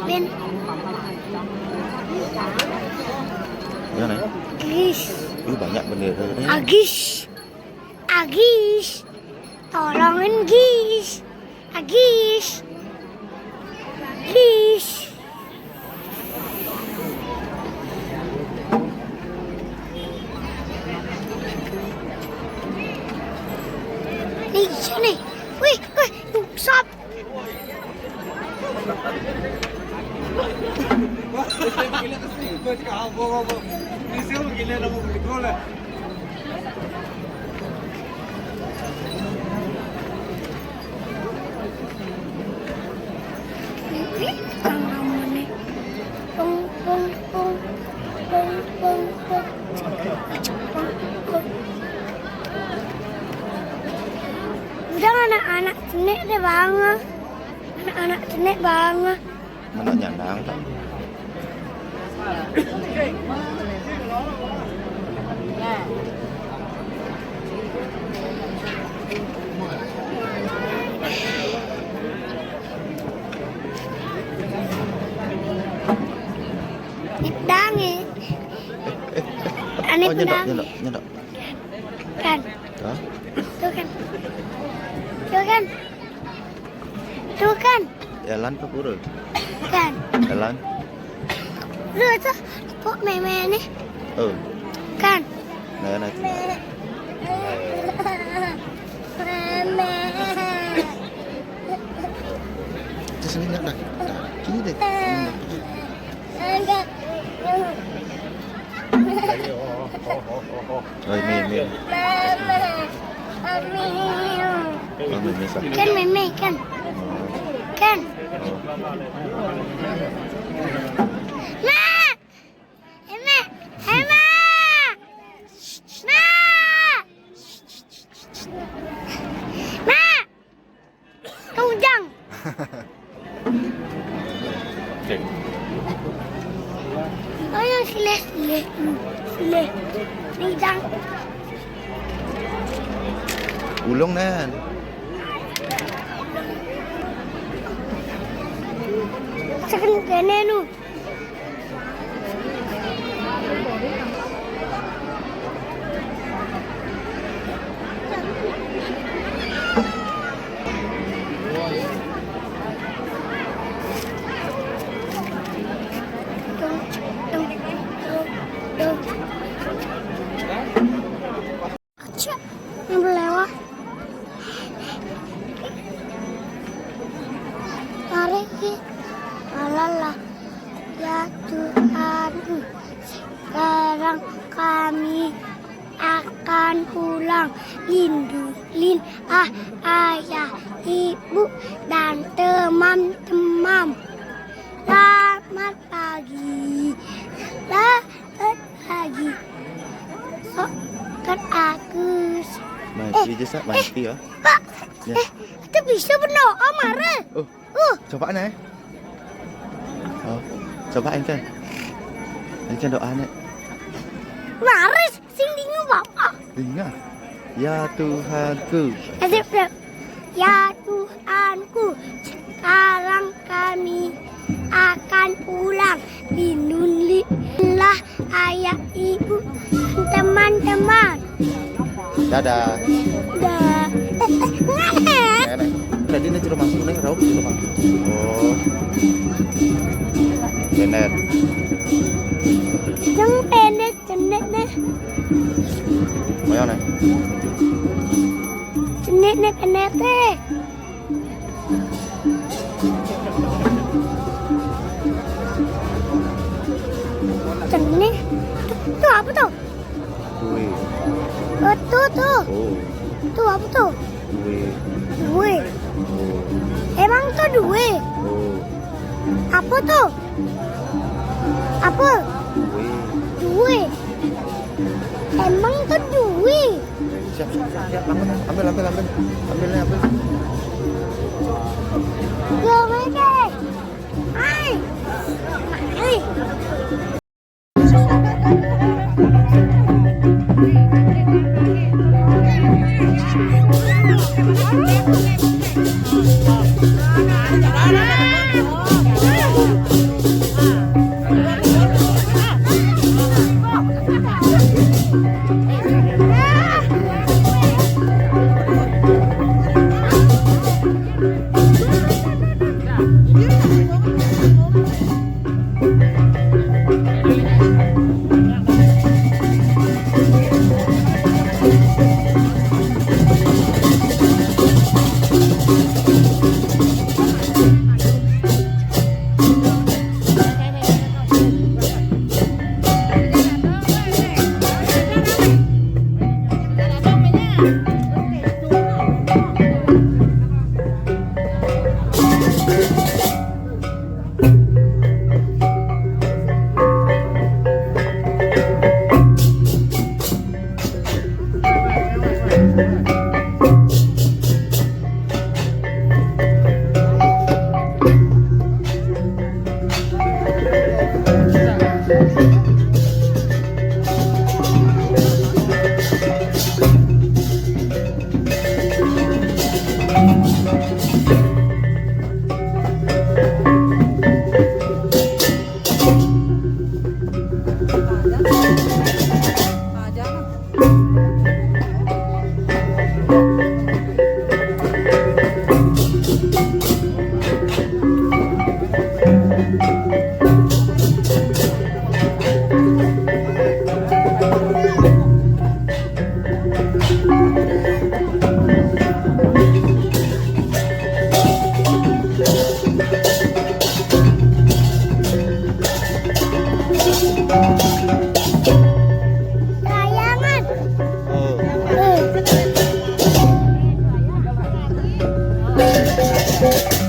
Ben. Ya nih. Agis. Banyak bendera nih. Agis. Agis. Tolongin Gis. Agis. Gis. Nih, sini. Wih, stop. Udah anak-anak cenek deh banget. Anak-anak cenek banget. Mana nyandang kan? Pedang ya. Aneh pedang. Nyendok. Kan. Hah? Tuh kan. Tuh kan. Tuh kan. Jalan ke pura. Kan. Jalan. Lu tuh kok meme nih. Kan. Nah. Meme. Terus ini enggak dah. Kini deh. Enggak. Oh, ini. Kan meme kan. Kan. Nah. Emma. Nah. Tujang. Ayo sile. Nidang. Ulung nan. Sekarang kene lu. Yang lewat. Tarik. Alalah. Ya Tuhan, sekarang kami akan pulang. Lindungi ayah, ibu, dan teman-teman. Selamat pagi. Kan aku. Mati je sat, mati ya. Pak, kita bisa berdoa marah. Coba nih. Cobain kan. Ini kan doa nih. Marah, sing bingung bapak. Dengar. Ya Tuhanku. Ya Tuhanku, sekarang kami akan pulang. Lindungilah ayah, ibu, teman-teman. Dadah. Nenek. Tadi ini suruh masuk nih, Raul suruh masuk. Oh. Bener. Yang pendek cenek nih. Mau nih? Cenek nih pendek teh. Cenek. Tuh apa tuh? Kue. Tuh. Oh. Tuh apa tuh? Due. Emang tuh due? Apa tuh? Apa? Due. Emang tuh due? Siap. Ambil. Ambilnya. Gak boleh. Hai. Hai. Ah, jangan. Layangan. Oh. Eh.